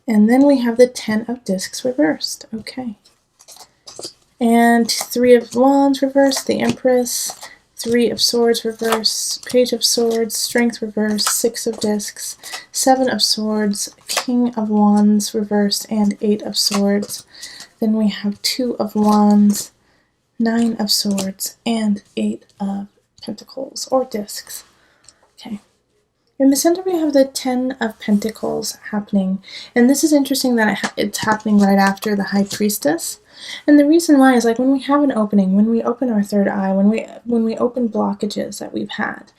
And then we have the 10 of Discs reversed. Okay. And 3 of Wands reversed, the Empress, 3 of Swords reversed, Page of Swords, Strength reversed, 6 of Discs, 7 of Swords, King of Wands reversed, and 8 of Swords. Then we have 2 of Wands, 9 of Swords, and 8 of Pentacles, or Discs. Okay. In the center we have the 10 of Pentacles happening, and this is interesting that it's happening right after the High Priestess. And the reason why is, like, when we have an opening, when we open our third eye, when we open blockages that we've had,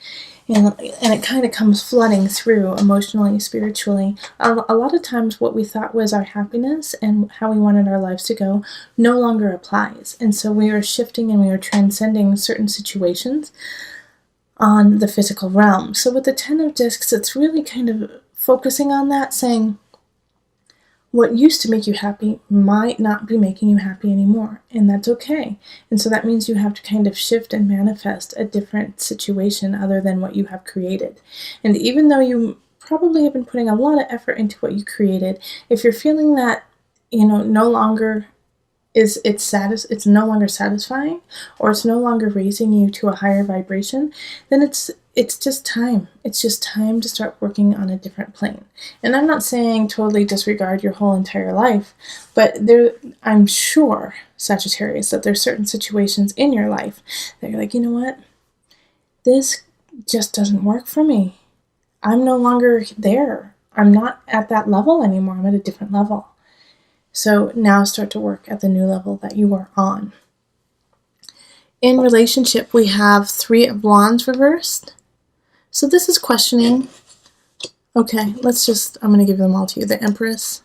and it kind of comes flooding through emotionally, spiritually, a lot of times what we thought was our happiness and how we wanted our lives to go no longer applies. And so we are shifting and we are transcending certain situations on the physical realm. So with the 10 of Discs, it's really kind of focusing on that, saying what used to make you happy might not be making you happy anymore, and that's okay. And so that means you have to kind of shift and manifest a different situation other than what you have created. And even though you probably have been putting a lot of effort into what you created, if you're feeling that, no longer it's no longer satisfying, or it's no longer raising you to a higher vibration, then it's just time. It's just time to start working on a different plane. And I'm not saying totally disregard your whole entire life, but I'm sure, Sagittarius, that there's certain situations in your life that you're like, you know what? This just doesn't work for me. I'm no longer there. I'm not at that level anymore. I'm at a different level. So now start to work at the new level that you are on. In relationship, we have 3 of Wands reversed. So this is questioning. Okay, I'm going to give them all to you. The Empress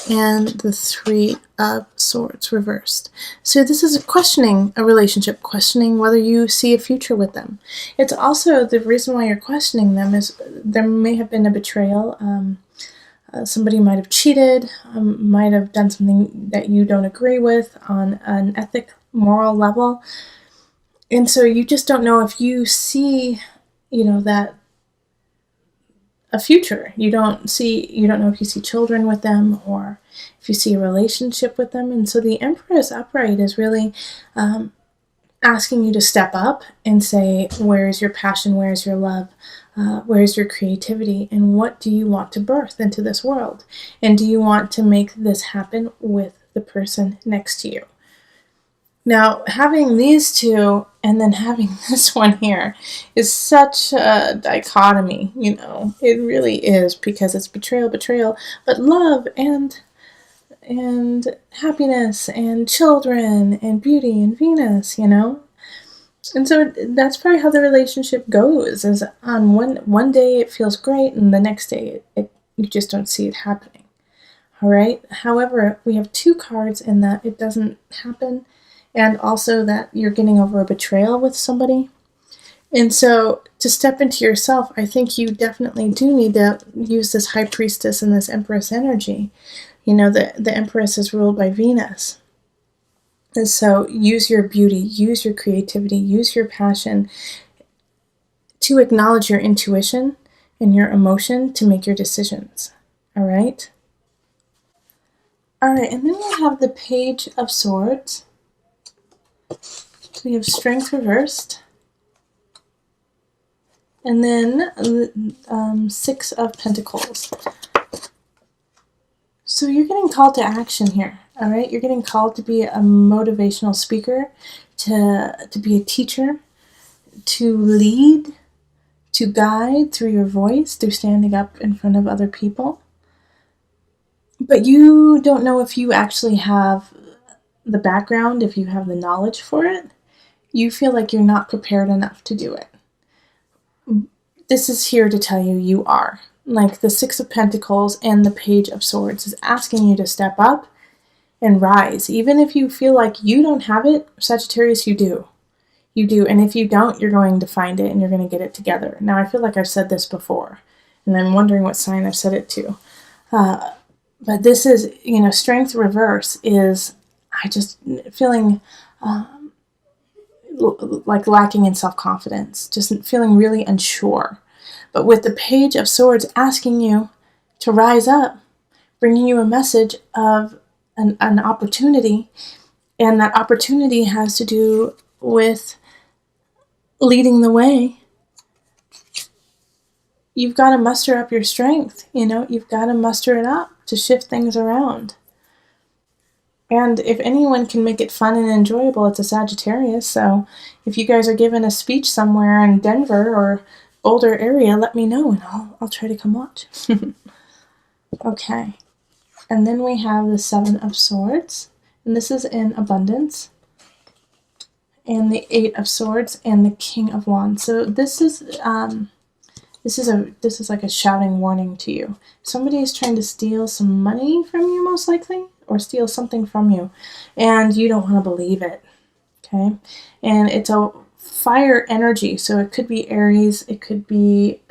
and the 3 of Swords reversed. So this is questioning a relationship, questioning whether you see a future with them. It's also, the reason why you're questioning them is there may have been a betrayal. Somebody might have cheated, might have done something that you don't agree with on an ethic, moral level. And so you just don't know if you see, that a future. You don't know if you see children with them or if you see a relationship with them. And so the Empress upright is really asking you to step up and say, where is your passion? Where is your love? Where is your creativity? And what do you want to birth into this world? And do you want to make this happen with the person next to you? Now, having these two and then having this one here is such a dichotomy, It really is, because it's betrayal, but love and happiness and children and beauty and Venus, And so that's probably how the relationship goes, is on one day it feels great and the next day you just don't see it happening. All right. However, we have 2 cards in that it doesn't happen, and also that you're getting over a betrayal with somebody. And so to step into yourself, I think you definitely do need to use this High Priestess and this Empress energy. The Empress is ruled by Venus. And so use your beauty, use your creativity, use your passion to acknowledge your intuition and your emotion to make your decisions. All right? All right, and then we have the Page of Swords. We have Strength reversed. And then 6 of Pentacles. So you're getting called to action here. All right, you're getting called to be a motivational speaker, to be a teacher, to lead, to guide through your voice, through standing up in front of other people. But you don't know if you actually have the background, if you have the knowledge for it. You feel like you're not prepared enough to do it. This is here to tell you you are. Like the 6 of Pentacles and the Page of Swords is asking you to step up and rise. Even if you feel like you don't have it, Sagittarius, you do. You do. And if you don't, you're going to find it and you're going to get it together. Now, I feel like I've said this before, and I'm wondering what sign I've said it to. But this is, Strength reverse is I just feeling like lacking in self-confidence, just feeling really unsure. But with the Page of Swords asking you to rise up, bringing you a message of an opportunity, and that opportunity has to do with leading the way. You've got to muster up your strength, you've got to muster it up to shift things around. And if anyone can make it fun and enjoyable, it's a Sagittarius. So if you guys are given a speech somewhere in Denver or Boulder area, let me know and I'll try to come watch. Okay. And then we have the Seven of Swords. And this is in abundance. And the Eight of Swords and the King of Wands. So this is like a shouting warning to you. Somebody is trying to steal some money from you, most likely, or steal something from you, and you don't want to believe it. Okay, and it's a fire energy, so it could be Aries, it could be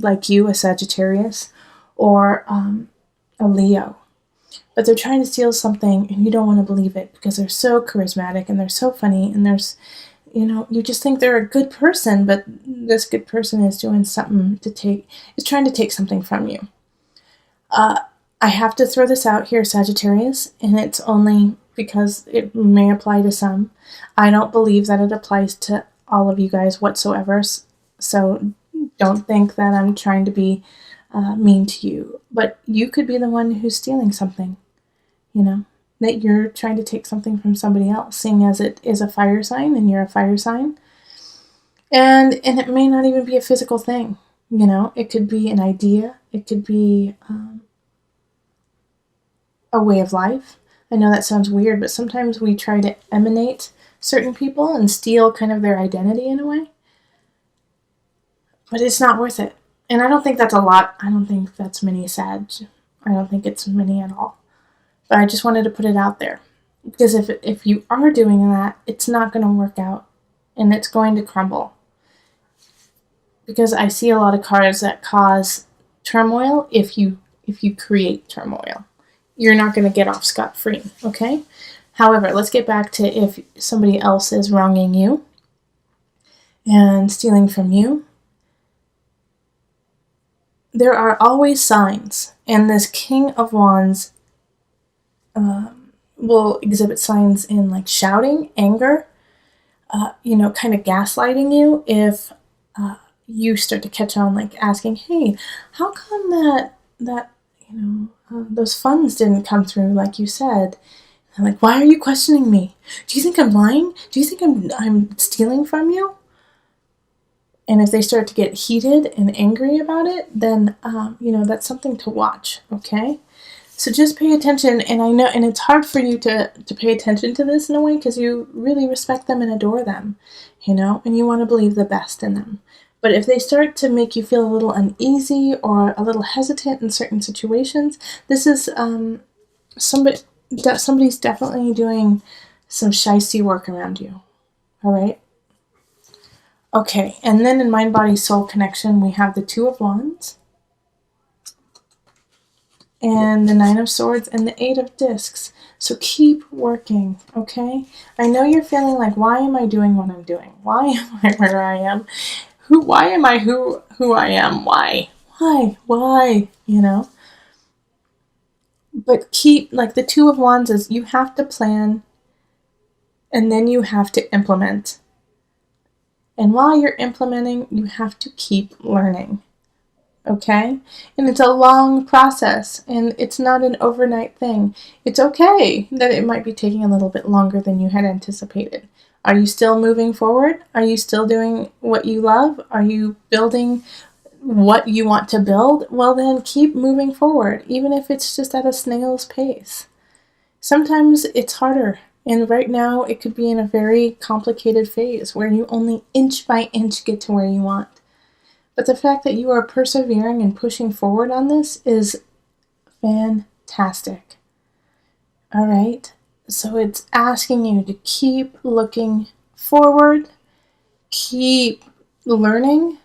like you, a Sagittarius, or a Leo. But they're trying to steal something, and you don't want to believe it because they're so charismatic and they're so funny, and you just think they're a good person, but this good person is doing something is trying to take something from you. I have to throw this out here, Sagittarius, and it's only because it may apply to some. I don't believe that it applies to all of you guys whatsoever, so don't think that I'm trying to be mean to you. But you could be the one who's stealing something, that you're trying to take something from somebody else, seeing as it is a fire sign and you're a fire sign. And it may not even be a physical thing, it could be an idea, it could be a way of life. I know that sounds weird, but sometimes we try to emanate certain people and steal kind of their identity in a way. But it's not worth it. And I don't think that's a lot. I don't think that's many Sag. I don't think it's many at all. But I just wanted to put it out there. Because if you are doing that, it's not going to work out. And it's going to crumble. Because I see a lot of cards that cause turmoil if you create turmoil. You're not going to get off scot-free, okay? However, let's get back to if somebody else is wronging you and stealing from you. There are always signs, and this King of Wands will exhibit signs in like shouting, anger, kind of gaslighting you if you start to catch on, like asking, hey, how come that those funds didn't come through like you said? And like, why are you questioning me? Do you think I'm lying? Do you think I'm stealing from you? And if they start to get heated and angry about it, then that's something to watch. Okay, so just pay attention. And I know, and it's hard for you to pay attention to this in a way because you really respect them and adore them, and you want to believe the best in them. But if they start to make you feel a little uneasy or a little hesitant in certain situations, this is somebody's definitely doing some shysty work around you. All right? Okay, and then in Mind, Body, Soul connection, we have the Two of Wands and the Nine of Swords and the Eight of Discs. So keep working, okay? I know you're feeling like, why am I doing what I'm doing? Why am I where I am? Why am I who I am? Why? But keep, like the Two of Wands is, you have to plan and then you have to implement. And while you're implementing, you have to keep learning. Okay? And it's a long process and it's not an overnight thing. It's okay that it might be taking a little bit longer than you had anticipated. Are you still moving forward? Are you still doing what you love? Are you building what you want to build? Well, then keep moving forward, even if it's just at a snail's pace. Sometimes it's harder, and right now it could be in a very complicated phase where you only inch by inch get to where you want. But the fact that you are persevering and pushing forward on this is fantastic. All right? So it's asking you to keep looking forward, keep learning,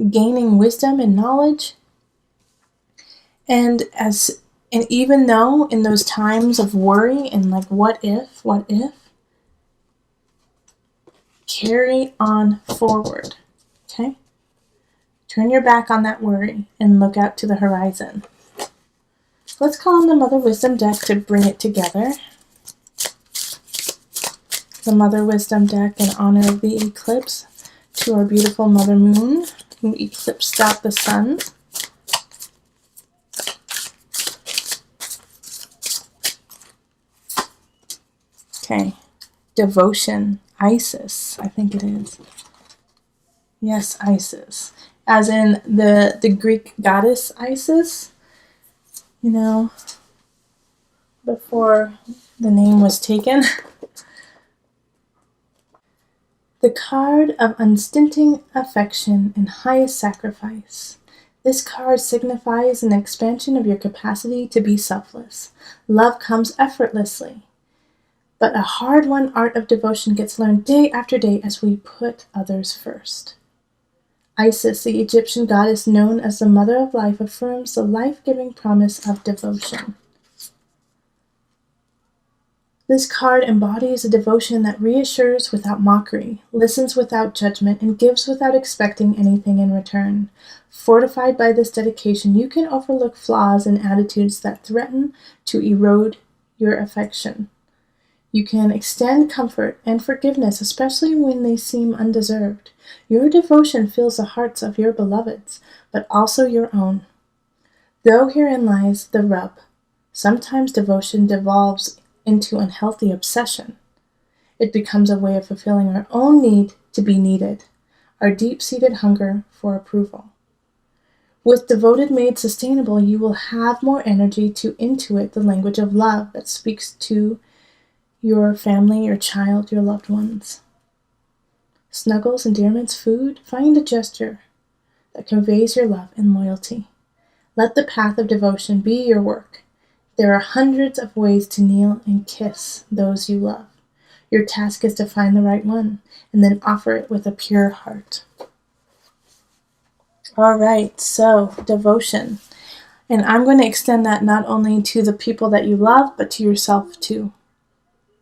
gaining wisdom and knowledge. And even though in those times of worry and like what if, carry on forward. Okay? Turn your back on that worry and look out to the horizon. Let's call on the Mother Wisdom deck to bring it together. The Mother Wisdom deck in honor of the eclipse to our beautiful Mother Moon, who eclipsed out the sun. Okay, devotion, Isis, I think it is. Yes, Isis. As in the Greek goddess Isis, you know, before the name was taken. The card of unstinting affection and highest sacrifice. This card signifies an expansion of your capacity to be selfless. Love comes effortlessly. But a hard-won art of devotion gets learned day after day as we put others first. Isis, the Egyptian goddess known as the Mother of Life, affirms the life-giving promise of devotion. This card embodies a devotion that reassures without mockery, listens without judgment, and gives without expecting anything in return. Fortified by this dedication, you can overlook flaws and attitudes that threaten to erode your affection. You can extend comfort and forgiveness, especially when they seem undeserved. Your devotion fills the hearts of your beloveds, but also your own. Though herein lies the rub. Sometimes devotion devolves into unhealthy obsession. It becomes a way of fulfilling our own need to be needed, our deep-seated hunger for approval. With devoted made sustainable, you will have more energy to intuit the language of love that speaks to your family, your child, your loved ones. Snuggles, endearments, food, find a gesture that conveys your love and loyalty. Let the path of devotion be your work. There are hundreds of ways to kneel and kiss those you love. Your task is to find the right one and then offer it with a pure heart. All right, so devotion. And I'm going to extend that not only to the people that you love, but to yourself too.